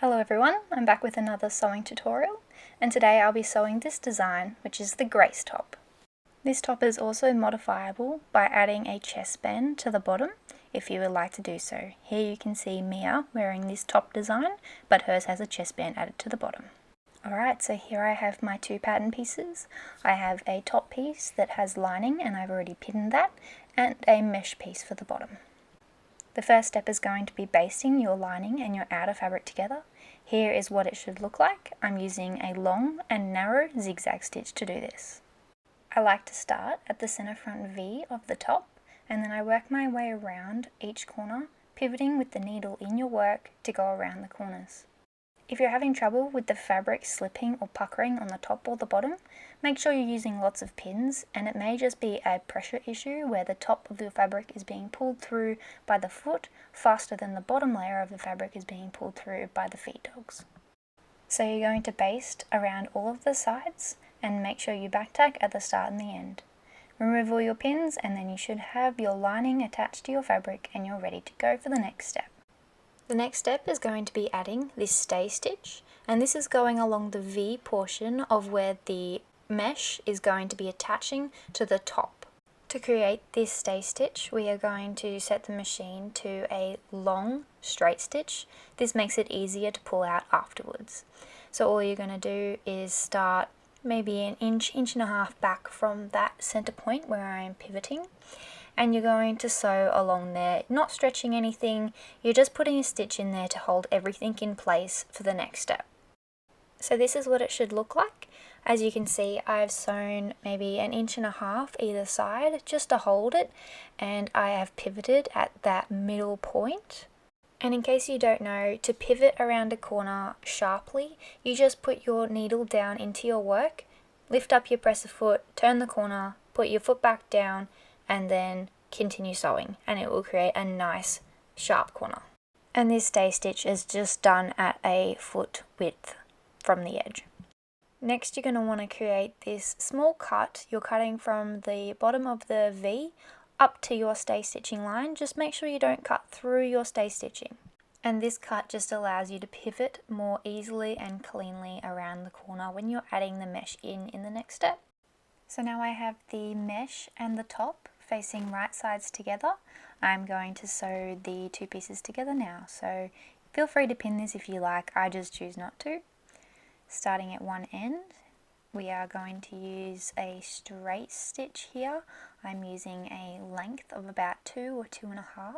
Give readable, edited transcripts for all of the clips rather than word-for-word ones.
Hello everyone, I'm back with another sewing tutorial, and today I'll be sewing this design, which is the Grace top. This top is also modifiable by adding a chest band to the bottom if you would like to do so. Here you can see Mia wearing this top design, but hers has a chest band added to the bottom. Alright, so here I have my two pattern pieces. I have a top piece that has lining, and I've already pinned that, and a mesh piece for the bottom. The first step is going to be basting your lining and your outer fabric together. Here is what it should look like. I'm using a long and narrow zigzag stitch to do this. I like to start at the center front V of the top, and then I work my way around each corner, pivoting with the needle in your work to go around the corners. If you're having trouble with the fabric slipping or puckering on the top or the bottom, make sure you're using lots of pins, and it may just be a pressure issue where the top of the fabric is being pulled through by the foot faster than the bottom layer of the fabric is being pulled through by the feed dogs. So you're going to baste around all of the sides and make sure you back tack at the start and the end. Remove all your pins, and then you should have your lining attached to your fabric and you're ready to go for the next step. The next step is going to be adding this stay stitch, and this is going along the V portion of where the mesh is going to be attaching to the top. To create this stay stitch, we are going to set the machine to a long straight stitch. This makes it easier to pull out afterwards. So all you're going to do is start maybe an inch and a half back from that center point where I am pivoting, and you're going to sew along there, not stretching anything. You're just putting a stitch in there to hold everything in place for the next step. So this is what it should look like. As you can see, I've sewn maybe an inch and a half either side just to hold it, and I have pivoted at that middle point. And in case you don't know, to pivot around a corner sharply, you just put your needle down into your work, lift up your presser foot, turn the corner, put your foot back down, and then continue sewing, and it will create a nice sharp corner. And this stay stitch is just done at a foot width from the edge. Next, you're going to want to create this small cut. You're cutting from the bottom of the V up to your stay stitching line. Just make sure you don't cut through your stay stitching. And this cut just allows you to pivot more easily and cleanly around the corner when you're adding the mesh in the next step. So now I have the mesh and the top facing right sides together. I'm going to sew the two pieces together now, so feel free to pin this if you like. I just choose not to. Starting at one end, we are going to use a straight stitch here. I'm using a length of about 2 or 2.5,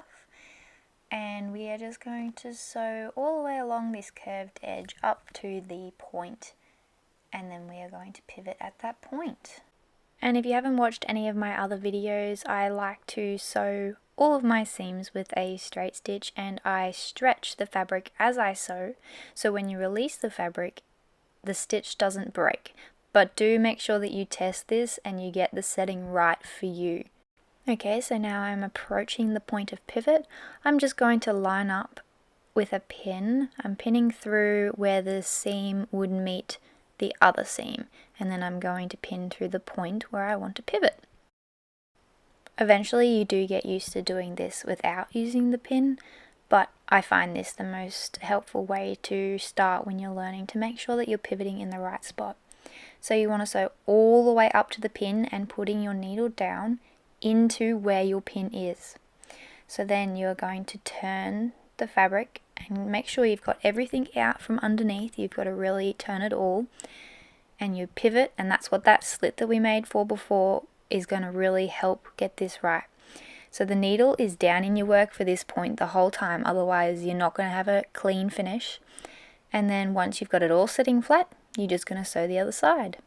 and we are just going to sew all the way along this curved edge up to the point, and then we are going to pivot at that point. And if you haven't watched any of my other videos, I like to sew all of my seams with a straight stitch, and I stretch the fabric as I sew, so when you release the fabric, the stitch doesn't break. But do make sure that you test this and you get the setting right for you. Okay, so now I'm approaching the point of pivot. I'm just going to line up with a pin. I'm pinning through where the seam would meet the other seam, and then I'm going to pin through the point where I want to pivot. Eventually you do get used to doing this without using the pin, but I find this the most helpful way to start when you're learning to make sure that you're pivoting in the right spot. So you want to sew all the way up to the pin and putting your needle down into where your pin is. So then you're going to turn the fabric and make sure you've got everything out from underneath. You've got to really turn it all, and you pivot, and that's what that slit that we made for before is going to really help get this right. So the needle is down in your work for this point the whole time, otherwise you're not going to have a clean finish. And then once you've got it all sitting flat, you're just going to sew the other side.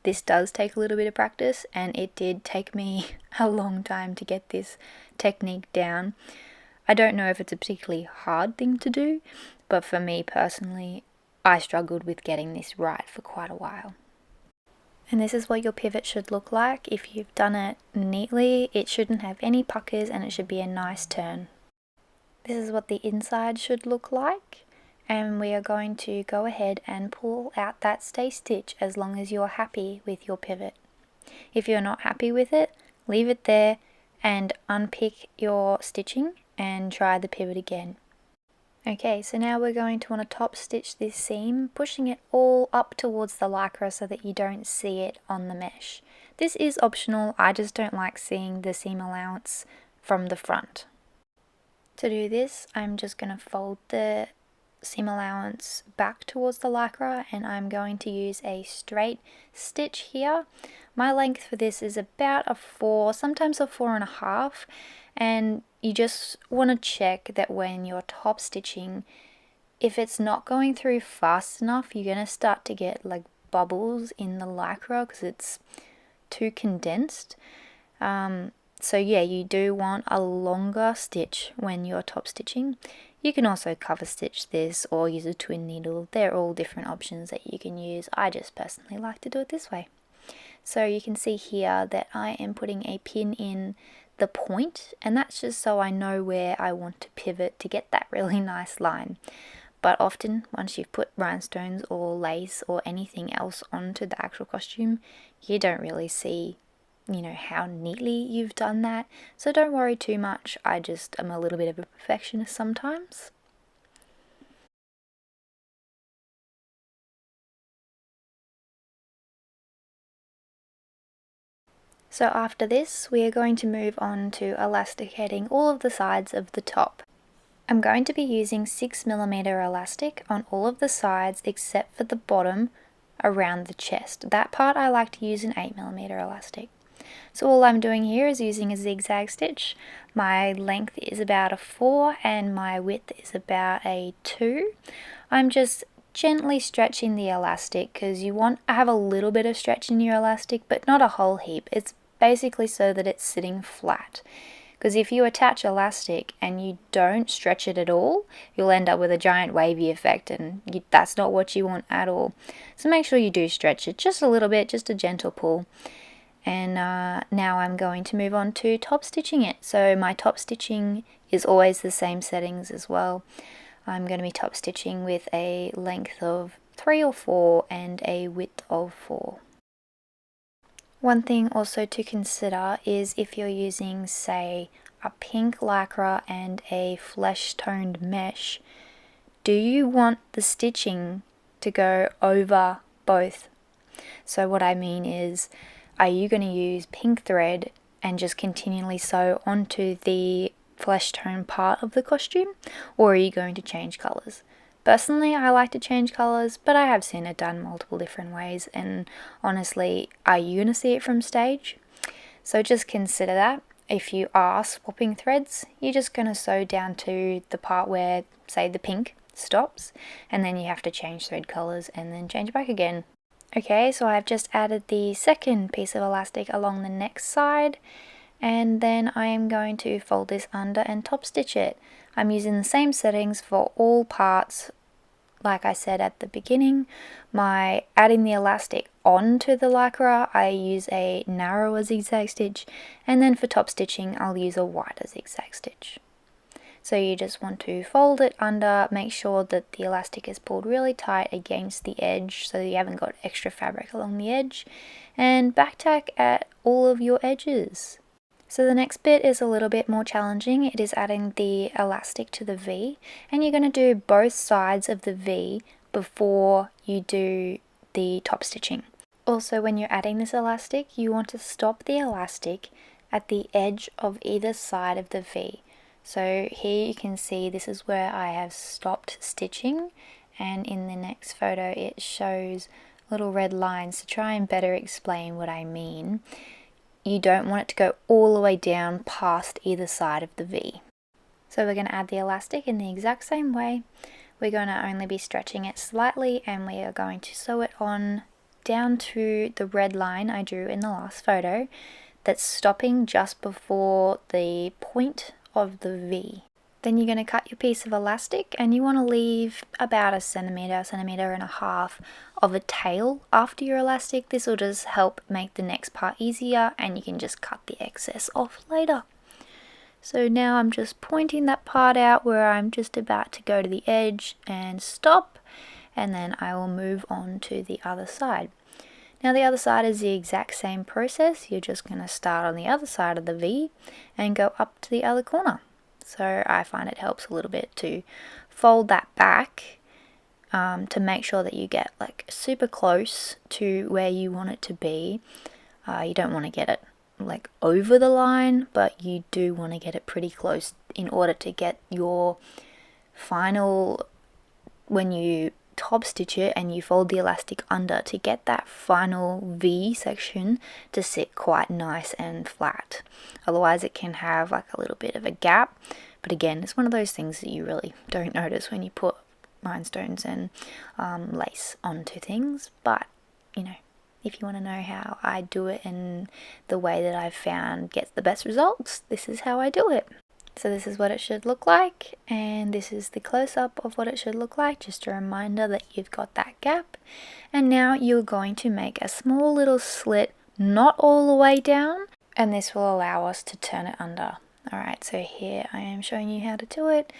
This does take a little bit of practice, and it did take me a long time to get this technique down. I don't know if it's a particularly hard thing to do, but for me personally, I struggled with getting this right for quite a while. And this is what your pivot should look like. If you've done it neatly, it shouldn't have any puckers and it should be a nice turn. This is what the inside should look like, and we are going to go ahead and pull out that stay stitch as long as you're happy with your pivot. If you're not happy with it, leave it there and unpick your stitching and try the pivot again. Okay, so now we're going to want to top stitch this seam, pushing it all up towards the lycra so that you don't see it on the mesh. This is optional, I just don't like seeing the seam allowance from the front. To do this, I'm just going to fold the seam allowance back towards the lycra and I'm going to use a straight stitch here. My length for this is about a 4, sometimes a 4.5, and you just want to check that when you're top stitching, if it's not going through fast enough, you're going to start to get like bubbles in the lycra because it's too condensed. So yeah, you do want a longer stitch when you're top stitching. You can also cover stitch this or use a twin needle. They're all different options that you can use. I just personally like to do it this way. So you can see here that I am putting a pin in the point, and that's just so I know where I want to pivot to get that really nice line. But often, once you've put rhinestones or lace or anything else onto the actual costume, you don't really see, how neatly you've done that. So don't worry too much. I just am a little bit of a perfectionist sometimes. So after this, we are going to move on to elasticating all of the sides of the top. I'm going to be using 6mm elastic on all of the sides except for the bottom around the chest. That part I like to use an 8mm elastic. So all I'm doing here is using a zigzag stitch. My length is about a 4 and my width is about a 2. I'm just gently stretching the elastic because you want to have a little bit of stretch in your elastic, but not a whole heap. It's basically so that it's sitting flat. Because if you attach elastic and you don't stretch it at all, you'll end up with a giant wavy effect, and that's not what you want at all. So make sure you do stretch it just a little bit, just a gentle pull. And now I'm going to move on to top stitching it. So my top stitching is always the same settings as well. I'm going to be top stitching with a length of 3 or 4 and a width of 4. One thing also to consider is if you're using, say, a pink lycra and a flesh toned mesh, do you want the stitching to go over both? So what I mean is, are you going to use pink thread and just continually sew onto the flesh tone part of the costume, or are you going to change colours? Personally, I like to change colours, but I have seen it done multiple different ways, and honestly, are you going to see it from stage? So just consider that. If you are swapping threads, you're just going to sew down to the part where, say, the pink stops, and then you have to change thread colours and then change back again. Okay, so I've just added the second piece of elastic along the next side, and then I am going to fold this under and top stitch it. I'm using the same settings for all parts. Like I said at the beginning, my adding the elastic onto the lycra, I use a narrower zigzag stitch, and then for top stitching I'll use a wider zigzag stitch. So you just want to fold it under, make sure that the elastic is pulled really tight against the edge so that you haven't got extra fabric along the edge, and back tack at all of your edges. So the next bit is a little bit more challenging. It is adding the elastic to the V, and you're going to do both sides of the V before you do the top stitching. Also, when you're adding this elastic, you want to stop the elastic at the edge of either side of the V. So here you can see this is where I have stopped stitching, and in the next photo it shows little red lines to try and better explain what I mean. You don't want it to go all the way down past either side of the V. So we're going to add the elastic in the exact same way. We're going to only be stretching it slightly, and we are going to sew it on down to the red line I drew in the last photo that's stopping just before the point of the V. Then you're going to cut your piece of elastic, and you want to leave about a centimetre and a half of a tail after your elastic. This will just help make the next part easier, and you can just cut the excess off later. So now I'm just pointing that part out where I'm just about to go to the edge and stop, and then I will move on to the other side. Now the other side is the exact same process. You're just going to start on the other side of the V and go up to the other corner. So I find it helps a little bit to fold that back to make sure that you get like super close to where you want it to be. You don't want to get it like over the line, but you do want to get it pretty close in order to get your final, when you top stitch it and you fold the elastic under, to get that final V section to sit quite nice and flat. Otherwise it can have like a little bit of a gap, but again, it's one of those things that you really don't notice when you put rhinestones and lace onto things. But you know, if you want to know how I do it and the way that I've found gets the best results, this is how I do it. So this is what it should look like, and this is the close-up of what it should look like, just a reminder that you've got that gap. And now you're going to make a small little slit, not all the way down, and this will allow us to turn it under. Alright, so here I am showing you how to do it.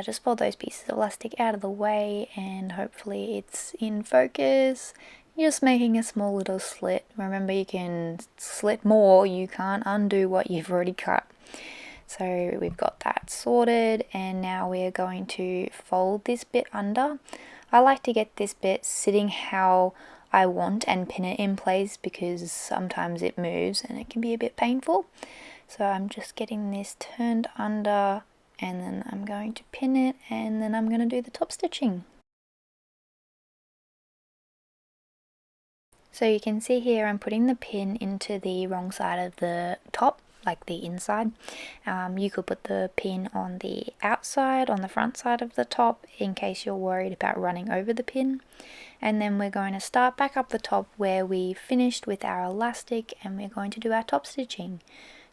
Just fold those pieces of elastic out of the way and hopefully it's in focus. You're just making a small little slit. Remember, you can slit more, you can't undo what you've already cut. So we've got that sorted, and now we're going to fold this bit under. I like to get this bit sitting how I want and pin it in place, because sometimes it moves and it can be a bit painful. So I'm just getting this turned under, and then I'm going to pin it, and then I'm going to do the top stitching. So you can see here I'm putting the pin into the wrong side of the top, like the inside. You could put the pin on the outside, on the front side of the top, in case you're worried about running over the pin. And then we're going to start back up the top where we finished with our elastic, and we're going to do our top stitching.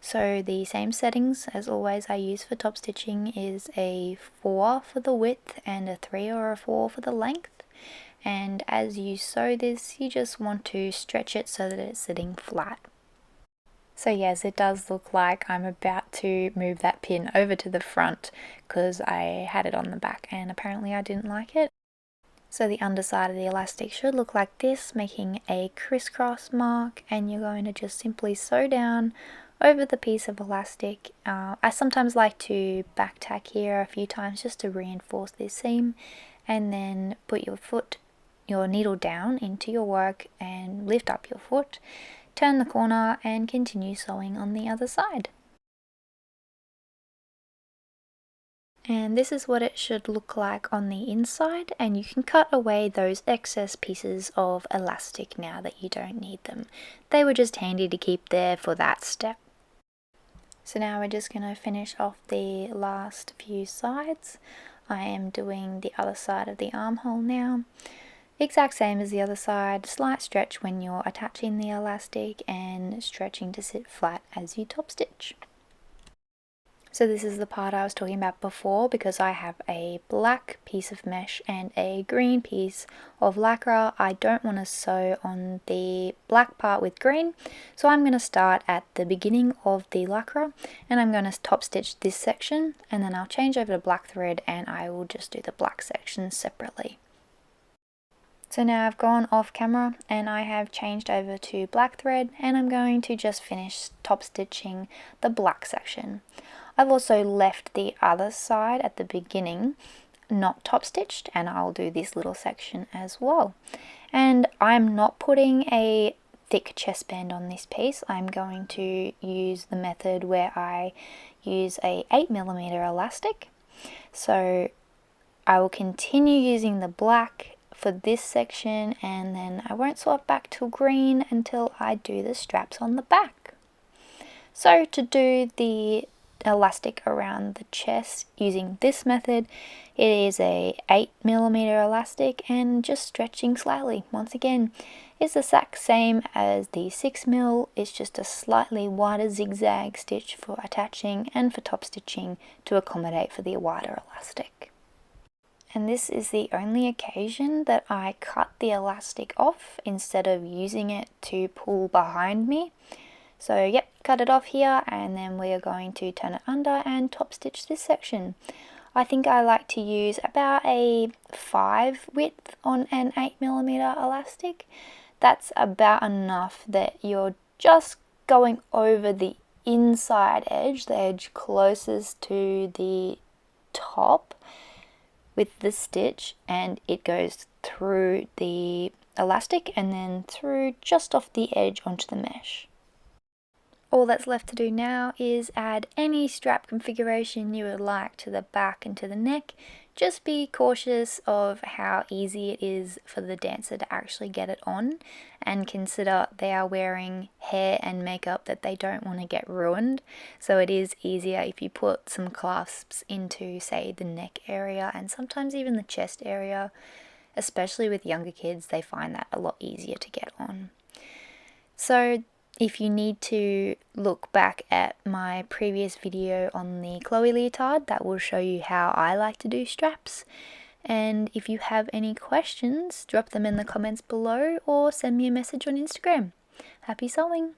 So the same settings as always I use for top stitching is a 4 for the width and a 3 or a 4 for the length. And as you sew this, you just want to stretch it so that it's sitting flat. So yes, it does look like I'm about to move that pin over to the front because I had it on the back and apparently I didn't like it. So the underside of the elastic should look like this, making a crisscross mark, and you're going to just simply sew down over the piece of elastic. I sometimes like to back tack here a few times just to reinforce this seam, and then put your needle down into your work and lift up your foot. Turn the corner and continue sewing on the other side. And this is what it should look like on the inside, and you can cut away those excess pieces of elastic now that you don't need them. They were just handy to keep there for that step. So now we're just going to finish off the last few sides. I am doing the other side of the armhole now. Exact same as the other side, slight stretch when you're attaching the elastic and stretching to sit flat as you top stitch. So this is the part I was talking about before, because I have a black piece of mesh and a green piece of lycra. I don't want to sew on the black part with green, so I'm going to start at the beginning of the lycra and I'm going to top stitch this section, and then I'll change over to black thread and I will just do the black section separately. So now I've gone off camera and I have changed over to black thread, and I'm going to just finish top stitching the black section. I've also left the other side at the beginning not top stitched, and I'll do this little section as well. And I'm not putting a thick chest band on this piece. I'm going to use the method where I use a 8mm elastic. So I will continue using the black for this section, and then I won't swap back to green until I do the straps on the back. So to do the elastic around the chest using this method, it is a 8mm elastic and just stretching slightly. Once again, it's the exact same as the 6mm, it's just a slightly wider zigzag stitch for attaching and for top stitching to accommodate for the wider elastic. And this is the only occasion that I cut the elastic off instead of using it to pull behind me. So yep, cut it off here, and then we are going to turn it under and top stitch this section. I think I like to use about a 5 width on an 8mm elastic. That's about enough that you're just going over the inside edge, the edge closest to the top, with the stitch, and it goes through the elastic and then through just off the edge onto the mesh. All that's left to do now is add any strap configuration you would like to the back and to the neck. Just be cautious of how easy it is for the dancer to actually get it on, and consider they are wearing hair and makeup that they don't want to get ruined. So it is easier if you put some clasps into, say, the neck area and sometimes even the chest area. Especially with younger kids, they find that a lot easier to get on. So if you need to look back at my previous video on the Chloe leotard, that will show you how I like to do straps. And if you have any questions, drop them in the comments below or send me a message on Instagram. Happy sewing!